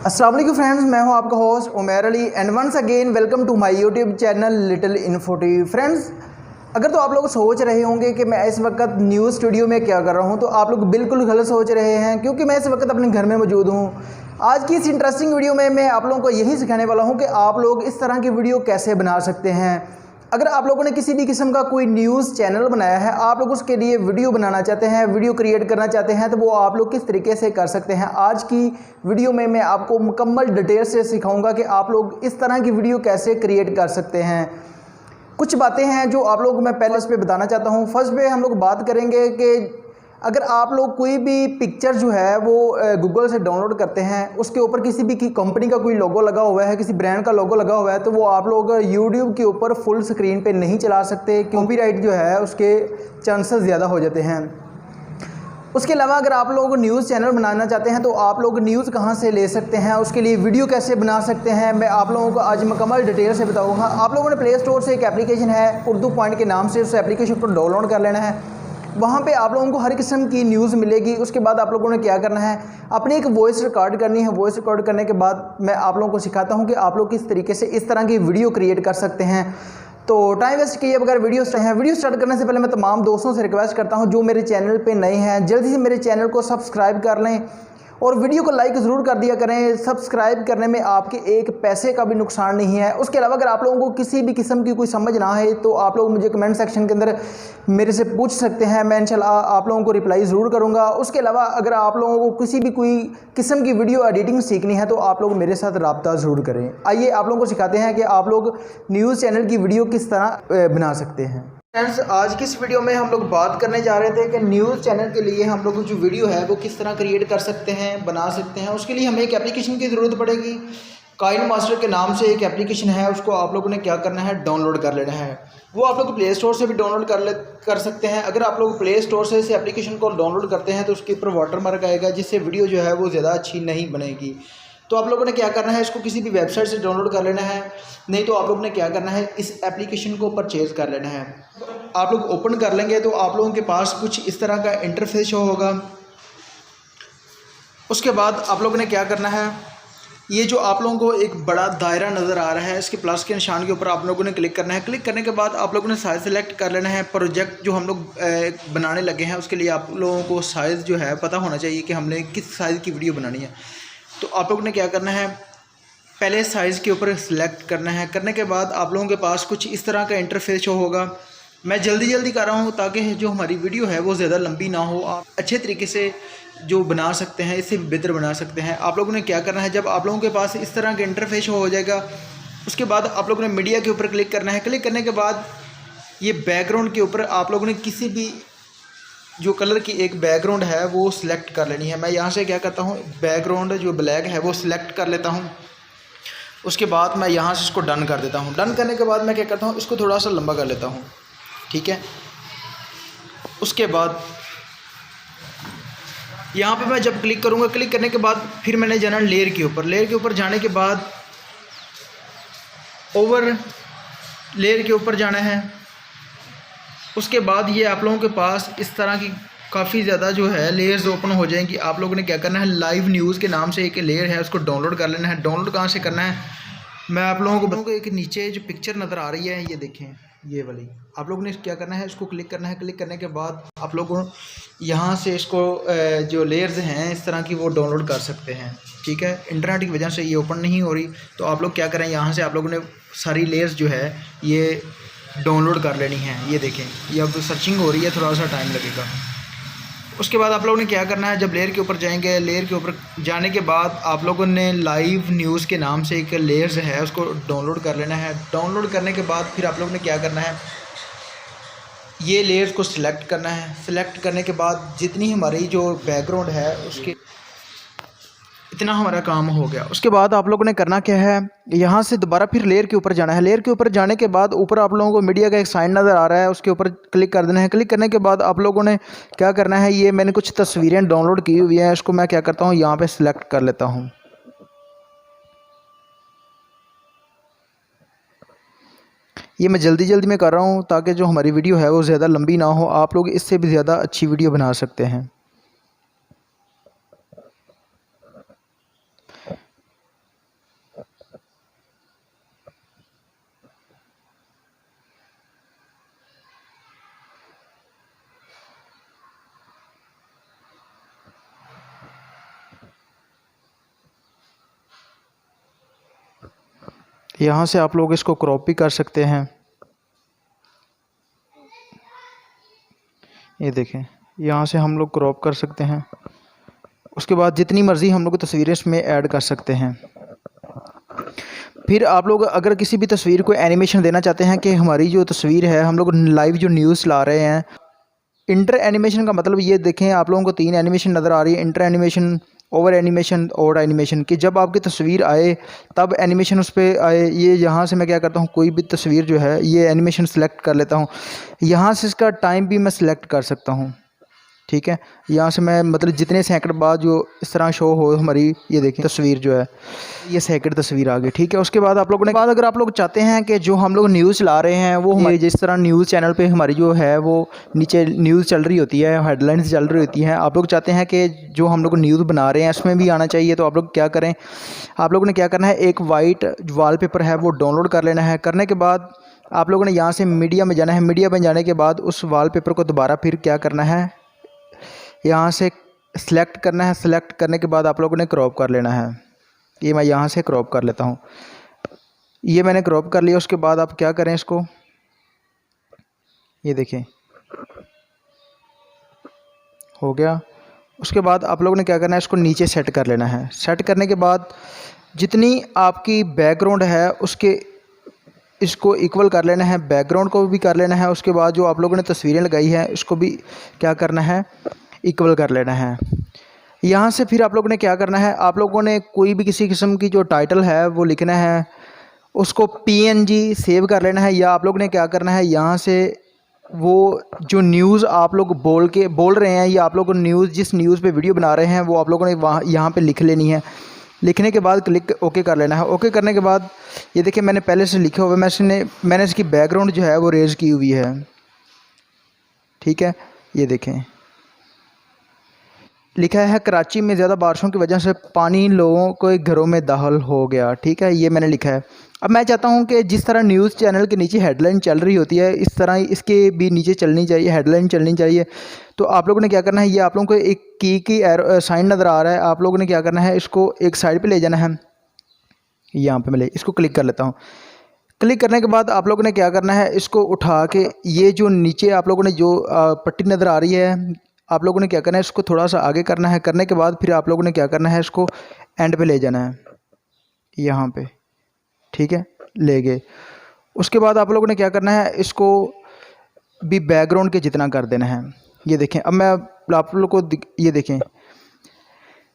अस्सलाम वालेकुम फ्रेंड्स, मैं हूं आपका host Umair Ali and once again welcome to my YouTube channel Little Infotive. Friends, अगर तो आप लोग सोच रहे होंगे कि मैं इस वक्त न्यूज़ स्टूडियो में क्या कर रहा हूं, तो आप लोग बिल्कुल गलत सोच रहे हैं, क्योंकि मैं इस वक्त अपने घर में मौजूद हूं। आज की इस इंटरेस्टिंग वीडियो में मैं आप लोगों को यही सिखाने वाला हूँ कि आप लोग इस तरह की वीडियो कैसे बना सकते हैं। अगर आप लोगों ने किसी भी किस्म का कोई न्यूज़ चैनल बनाया है, आप लोग उसके लिए वीडियो बनाना चाहते हैं, वीडियो क्रिएट करना चाहते हैं, तो वो आप लोग किस तरीके से कर सकते हैं। आज की वीडियो में मैं आपको मुकम्मल डिटेल से सिखाऊंगा कि आप लोग इस तरह की वीडियो कैसे क्रिएट कर सकते हैं। कुछ बातें हैं जो आप लोग मैं पहले इस पर बताना चाहता हूँ। फर्स्ट पे हम लोग बात करेंगे कि अगर आप लोग कोई भी पिक्चर जो है वो गूगल से डाउनलोड करते हैं, उसके ऊपर किसी भी कंपनी का कोई लोगो लगा हुआ है, किसी ब्रांड का लोगो लगा हुआ है, तो वो आप लोग यूट्यूब के ऊपर फुल स्क्रीन पे नहीं चला सकते। कॉपीराइट जो है उसके चांसेस ज़्यादा हो जाते हैं। उसके अलावा अगर आप लोग न्यूज़ चैनल बनाना चाहते हैं, तो आप लोग न्यूज़ कहाँ से ले सकते हैं, उसके लिए वीडियो कैसे बना सकते हैं, मैं आप लोगों को आज मुकम्मल डिटेल से बताऊँगा। आप लोगों ने प्ले स्टोर से एक एप्लीकेशन है उर्दू पॉइंट के नाम से, उस एप्लीकेशन को डाउनलोड कर लेना है। वहाँ पे आप लोगों को हर किस्म की न्यूज़ मिलेगी। उसके बाद आप लोगों ने क्या करना है, अपनी एक वॉइस रिकॉर्ड करनी है। वॉइस रिकॉर्ड करने के बाद मैं आप लोगों को सिखाता हूँ कि आप लोग किस तरीके से इस तरह की वीडियो क्रिएट कर सकते हैं। तो टाइम वेस्ट किए बगैर वीडियो स्टार्ट करने से पहले मैं तमाम दोस्तों से रिक्वेस्ट करता हूं जो मेरे चैनल पे नए हैं, जल्दी से मेरे चैनल को सब्सक्राइब कर लें और वीडियो को लाइक ज़रूर कर दिया करें। सब्सक्राइब करने में आपके एक पैसे का भी नुकसान नहीं है। उसके अलावा अगर आप लोगों को किसी भी किस्म की कोई समझ ना आए, तो आप लोग मुझे कमेंट सेक्शन के अंदर मेरे से पूछ सकते हैं, मैं इंशाल्लाह आप लोगों को रिप्लाई ज़रूर करूँगा। उसके अलावा अगर आप लोगों को किसी भी कोई किस्म की वीडियो एडिटिंग सीखनी है, तो आप लोग मेरे साथ रब्ता ज़रूर करें। आइए आप लोगों को सिखाते हैं कि आप लोग न्यूज़ चैनल की वीडियो किस तरह बना सकते हैं। फ्रेंड्स, आज की इस वीडियो में हम लोग बात करने जा रहे थे कि न्यूज़ चैनल के लिए हम लोग जो वीडियो है वो किस तरह क्रिएट कर सकते हैं, बना सकते हैं। उसके लिए हमें एक एप्लीकेशन की ज़रूरत पड़ेगी। काइन मास्टर के नाम से एक एप्लीकेशन है, उसको आप लोगों ने क्या करना है, डाउनलोड कर लेना है। वो आप लोग प्ले स्टोर से भी डाउनलोड कर सकते हैं। अगर आप लोग प्ले स्टोर से इस एप्लीकेशन को डाउनलोड करते हैं, तो उसके ऊपर वाटरमार्क आएगा, जिससे वीडियो जो है वो ज़्यादा अच्छी नहीं बनेगी। तो आप लोगों ने क्या करना है, इसको किसी भी वेबसाइट से डाउनलोड कर लेना है, नहीं तो आप लोगों ने क्या करना है, इस एप्लीकेशन को परचेज़ कर लेना है। आप लोग ओपन कर लेंगे तो आप लोगों के पास कुछ इस तरह का इंटरफेस शो होगा। उसके बाद आप लोगों ने क्या करना है, ये जो आप लोगों को एक बड़ा दायरा नज़र आ रहा है, इसके प्लस के निशान के ऊपर आप लोगों ने क्लिक करना है। क्लिक करने के बाद आप लोगों ने साइज़ सेलेक्ट कर लेना है। प्रोजेक्ट जो हम लोग बनाने लगे हैं, उसके लिए आप लोगों को साइज़ जो है पता होना चाहिए कि हमने किस साइज़ की वीडियो बनानी है। तो आप लोगों ने क्या करना है, पहले साइज़ के ऊपर सिलेक्ट करना है। करने के बाद आप लोगों के पास कुछ इस तरह का इंटरफेस शो होगा। मैं जल्दी कर रहा हूँ ताकि जो हमारी वीडियो है वो ज़्यादा लंबी ना हो, आप अच्छे तरीके से जो बना सकते हैं, इससे बेहतर बना सकते हैं। आप लोगों ने क्या करना है, जब आप लोगों के पास इस तरह का इंटरफेस शो हो जाएगा, उसके बाद आप लोगों ने मीडिया के ऊपर क्लिक करना है। क्लिक करने के बाद ये बैकग्राउंड के ऊपर आप लोगों ने किसी भी जो कलर की एक बैकग्राउंड है वो सिलेक्ट कर लेनी है। मैं यहाँ से क्या करता हूँ, बैकग्राउंड जो ब्लैक है वो सिलेक्ट कर लेता हूँ। उसके बाद मैं यहाँ से इसको डन कर देता हूँ। डन करने के बाद मैं क्या करता हूँ, इसको थोड़ा सा लंबा कर लेता हूँ, ठीक है। उसके बाद यहाँ पे मैं जब क्लिक करूँगा, क्लिक करने के बाद फिर मैंने जाना लेयर के ऊपर। लेयर के ऊपर जाने के बाद ओवर लेयर के ऊपर जाना है। उसके बाद ये आप लोगों के पास इस तरह की काफ़ी ज़्यादा जो है लेयर्स ओपन हो जाएंगी। आप लोगों ने क्या करना है, लाइव न्यूज़ के नाम से एक लेयर है, उसको डाउनलोड कर लेना है। डाउनलोड कहाँ से करना है, मैं आप लोगों को बताऊँगा। एक नीचे जो पिक्चर नज़र आ रही है, ये देखें, ये वाली, आप लोगों ने क्या करना है, इसको क्लिक करना है। क्लिक करने के बाद आप लोगों यहाँ से इसको जो लेयर्स हैं इस तरह की वो डाउनलोड कर सकते हैं, ठीक है। इंटरनेट की वजह से ये ओपन नहीं हो रही, तो आप लोग क्या करें, यहाँ से आप लोगों ने सारी लेयर्स जो है ये डाउनलोड कर लेनी है। ये देखें, ये अब सर्चिंग हो रही है, थोड़ा सा टाइम लगेगा। उसके बाद आप लोगों ने क्या करना है, जब लेयर के ऊपर जाएंगे, लेयर के ऊपर जाने के बाद आप लोगों ने लाइव न्यूज़ के नाम से एक लेयर्स है, उसको डाउनलोड कर लेना है। डाउनलोड करने के बाद फिर आप लोगों ने क्या करना है, ये लेयर्स को सिलेक्ट करना है। सिलेक्ट करने के बाद जितनी हमारी जो बैकग्राउंड है उसके इतना हमारा काम हो गया। उसके बाद आप लोगों ने करना क्या है, यहाँ से दोबारा फिर लेयर के ऊपर जाना है। लेयर के ऊपर जाने के बाद ऊपर आप लोगों को मीडिया का एक साइन नज़र आ रहा है, उसके ऊपर क्लिक कर देना है। क्लिक करने के बाद आप लोगों ने क्या करना है, ये मैंने कुछ तस्वीरें डाउनलोड की हुई हैं, इसको मैं क्या करता हूँ, यहाँ पे सिलेक्ट कर लेता हूँ। ये मैं जल्दी में कर रहा हूँ ताकि जो हमारी वीडियो है वो ज़्यादा लंबी ना हो, आप लोग इससे भी ज़्यादा अच्छी वीडियो बना सकते हैं। यहाँ से आप लोग इसको क्रॉप भी कर सकते हैं। ये देखें, यहाँ से हम लोग क्रॉप कर सकते हैं। उसके बाद जितनी मर्ज़ी हम लोग तस्वीरें इसमें ऐड कर सकते हैं। फिर आप लोग अगर किसी भी तस्वीर को एनिमेशन देना चाहते हैं कि हमारी जो तस्वीर है, हम लोग लाइव जो न्यूज़ ला रहे हैं, इंटर एनिमेशन का मतलब ये देखें, आप लोगों को 3 एनिमेशन नज़र आ रही है, इंटर एनिमेशन, ओवर एनिमेशन, और एनिमेशन, कि जब आपकी तस्वीर आए तब एनिमेशन उस पर आए। ये यहाँ से मैं क्या करता हूँ, कोई भी तस्वीर जो है ये एनिमेशन सेलेक्ट कर लेता हूँ। यहाँ से इसका टाइम भी मैं सिलेक्ट कर सकता हूँ, ठीक है। यहाँ से मैं मतलब जितने सेकंड बाद जो इस तरह शो हो हमारी, ये देखें तस्वीर जो है, ये सेकंड तस्वीर आ गई, ठीक है। उसके बाद आप लोगों ने बाद अगर आप लोग चाहते हैं कि जो हम लोग न्यूज़ ला रहे हैं वो हमारी जिस तरह न्यूज़ चैनल पे हमारी जो है वो नीचे न्यूज़ चल रही होती है, हेडलाइंस चल रही होती हैं, आप लोग चाहते हैं कि जो हम लोग न्यूज़ बना रहे हैं इसमें भी आना चाहिए, तो आप लोग क्या करें, आप लोगों ने क्या करना है, एक वाइट वॉलपेपर है वो डाउनलोड कर लेना है। करने के बाद आप लोगों ने यहाँ से मीडिया में जाना है। मीडिया में जाने के बाद उस वॉलपेपर को दोबारा फिर क्या करना है, यहाँ से सिलेक्ट करना है। सिलेक्ट करने के बाद आप लोगों ने क्रॉप कर लेना है। ये मैं यहाँ से क्रॉप कर लेता हूँ। ये मैंने क्रॉप कर लिया। उसके बाद आप क्या करें, इसको ये देखें हो गया। उसके बाद आप लोगों ने क्या करना है, इसको नीचे सेट कर लेना है। सेट करने के बाद जितनी आपकी बैकग्राउंड है उसके इसको इक्वल कर लेना है, बैकग्राउंड को भी कर लेना है। उसके बाद जो आप लोगों ने तस्वीरें लगाई हैं इसको भी क्या करना है, इक्वल कर लेना है। यहाँ से फिर आप लोगों ने क्या करना है, आप लोगों ने कोई भी किसी किस्म की जो टाइटल है वो लिखना है, उसको PNG सेव कर लेना है। या आप लोगों ने क्या करना है, यहाँ से वो जो न्यूज़ आप लोग बोल रहे हैं, या आप लोग न्यूज़ जिस न्यूज़ पे वीडियो बना रहे हैं वो आप लोगों ने वहाँ यहाँ पे लिख लेनी है। लिखने के बाद क्लिक ओके कर लेना है। ओके करने के बाद ये देखिए मैंने पहले से लिखा हुआ है, मैंने इसकी बैकग्राउंड जो है वो रेज़ की हुई है, ठीक है। ये देखें लिखा है कराची में ज़्यादा बारिशों की वजह से पानी लोगों के घरों में दाखिल हो गया, ठीक है। ये मैंने लिखा है। अब मैं चाहता हूँ कि जिस तरह न्यूज़ चैनल के नीचे हेडलाइन चल रही होती है इस तरह इसके भी नीचे चलनी चाहिए, हेडलाइन चलनी चाहिए। तो आप लोगों ने क्या करना है, ये आप लोगों को एक की साइन नज़र आ रहा है, आप लोगों ने क्या करना है, इसको एक साइड पर ले जाना है। यहाँ पर मैं इसको क्लिक कर लेता हूँ। क्लिक करने के बाद आप लोगों ने क्या करना है, इसको उठा के ये जो नीचे आप लोगों ने जो पट्टी नज़र आ रही है, आप लोगों ने क्या करना है, इसको थोड़ा सा आगे करना है। करने के बाद फिर आप लोगों ने क्या करना है, इसको एंड पे ले जाना है, यहाँ पे, ठीक है, ले गए। उसके बाद आप लोगों ने क्या करना है, इसको भी बैकग्राउंड के जितना कर देना है। ये देखें, अब मैं आप लोग को ये देखें,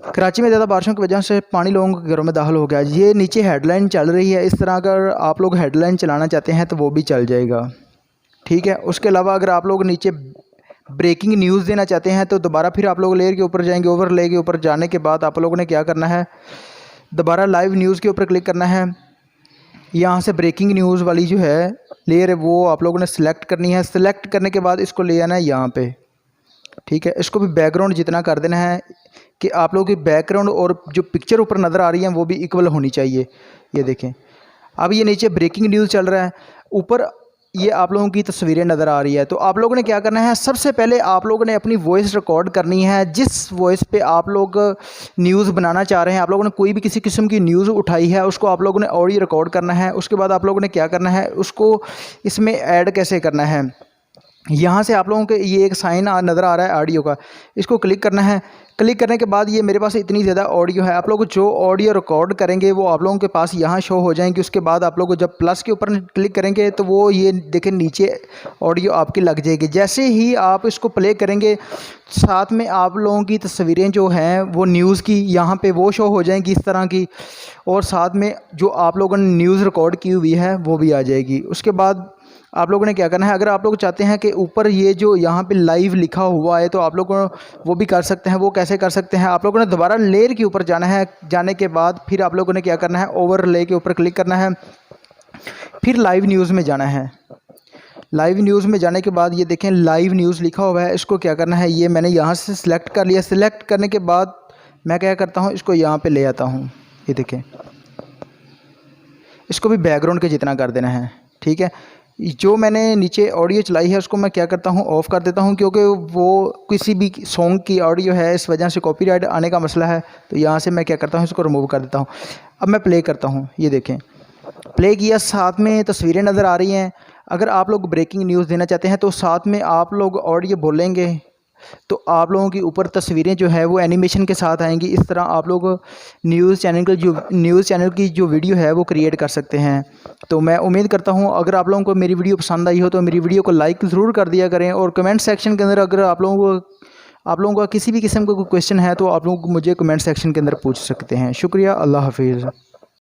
कराची में ज़्यादा बारिशों की वजह से पानी लोगों के घरों में दाखिल हो गया। ये नीचे हेडलाइन चल रही है। इस तरह अगर आप लोग हेडलाइन चलाना चाहते हैं तो वो भी चल जाएगा, ठीक है। उसके अलावा अगर आप लोग नीचे ब्रेकिंग न्यूज़ देना चाहते हैं तो दोबारा फिर आप लोग लेयर के ऊपर जाएंगे। ओवरले के ऊपर जाने के बाद आप लोगों ने क्या करना है, दोबारा लाइव न्यूज़ के ऊपर क्लिक करना है। यहाँ से ब्रेकिंग न्यूज़ वाली जो है लेयर है वो आप लोगों ने सिलेक्ट करनी है। सिलेक्ट करने के बाद इसको ले आना है यहाँ पे, ठीक है। इसको भी बैकग्राउंड जितना कर देना है कि आप लोगों की बैकग्राउंड और जो पिक्चर ऊपर नज़र आ रही है वो भी इक्वल होनी चाहिए। ये देखें, अब ये नीचे ब्रेकिंग न्यूज़ चल रहा है, ऊपर ये आप लोगों की तस्वीरें नज़र आ रही है। तो आप लोगों ने क्या करना है, सबसे पहले आप लोगों ने अपनी वॉइस रिकॉर्ड करनी है। जिस वॉइस पे आप लोग न्यूज़ बनाना चाह रहे हैं, आप लोगों ने कोई भी किसी किस्म की न्यूज़ उठाई है उसको आप लोगों ने ऑडियो रिकॉर्ड करना है। उसके बाद आप लोगों ने क्या करना है, उसको इसमें ऐड कैसे करना है, यहाँ से आप लोगों के ये एक साइन नज़र आ रहा है ऑडियो का, इसको क्लिक करना है। क्लिक करने के बाद ये मेरे पास इतनी ज़्यादा ऑडियो है, आप लोग जो ऑडियो रिकॉर्ड करेंगे वो आप लोगों के पास यहाँ शो हो जाएंगी। उसके बाद आप लोग जब प्लस के ऊपर क्लिक करेंगे तो वो ये देखें नीचे ऑडियो आपकी लग जाएगी। जैसे ही आप इसको प्ले करेंगे साथ में आप लोगों की तस्वीरें जो हैं वो न्यूज़ की यहाँ पे वो शो हो जाएंगी इस तरह की, और साथ में जो आप लोगों ने न्यूज़ रिकॉर्ड की हुई है वो भी आ जाएगी। उसके बाद आप लोगों ने क्या करना है, अगर आप लोग चाहते हैं कि ऊपर ये जो यहाँ पे लाइव लिखा हुआ है तो आप लोगों वो भी कर सकते हैं। वो कैसे कर सकते हैं, आप लोगों ने दोबारा लेयर के ऊपर जाना है। जाने के बाद फिर आप लोगों ने क्या करना है, ओवरले के ऊपर क्लिक करना है, फिर लाइव न्यूज़ में जाना है। लाइव न्यूज़ में जाने के बाद ये देखें लाइव न्यूज़ लिखा हुआ है, इसको क्या करना है, ये मैंने यहाँ से सिलेक्ट कर लिया। सिलेक्ट करने के बाद मैं क्या करता हूँ, इसको यहाँ पर ले आता हूँ। ये देखें, इसको भी बैकग्राउंड के जितना कर देना है, ठीक है। जो मैंने नीचे ऑडियो चलाई है उसको मैं क्या करता हूँ, ऑफ़ कर देता हूँ, क्योंकि वो किसी भी सॉन्ग की ऑडियो है, इस वजह से कॉपीराइट आने का मसला है। तो यहाँ से मैं क्या करता हूँ, इसको रिमूव कर देता हूँ। अब मैं प्ले करता हूँ, ये देखें प्ले किया, साथ में तस्वीरें नज़र आ रही हैं। अगर आप लोग ब्रेकिंग न्यूज़ देना चाहते हैं तो साथ में आप लोग ऑडियो बोलेंगे तो आप लोगों की ऊपर तस्वीरें जो है वो एनिमेशन के साथ आएंगी। इस तरह आप लोग न्यूज़ चैनल की जो वीडियो है वो क्रिएट कर सकते हैं। तो मैं उम्मीद करता हूँ अगर आप लोगों को मेरी वीडियो पसंद आई हो तो मेरी वीडियो को लाइक ज़रूर कर दिया करें, और कमेंट सेक्शन के अंदर अगर आप लोगों का किसी भी किस्म का कोई क्वेश्चन है तो आप लोग मुझे कमेंट सेक्शन के अंदर पूछ सकते हैं। शुक्रिया, अल्लाह हाफिज़।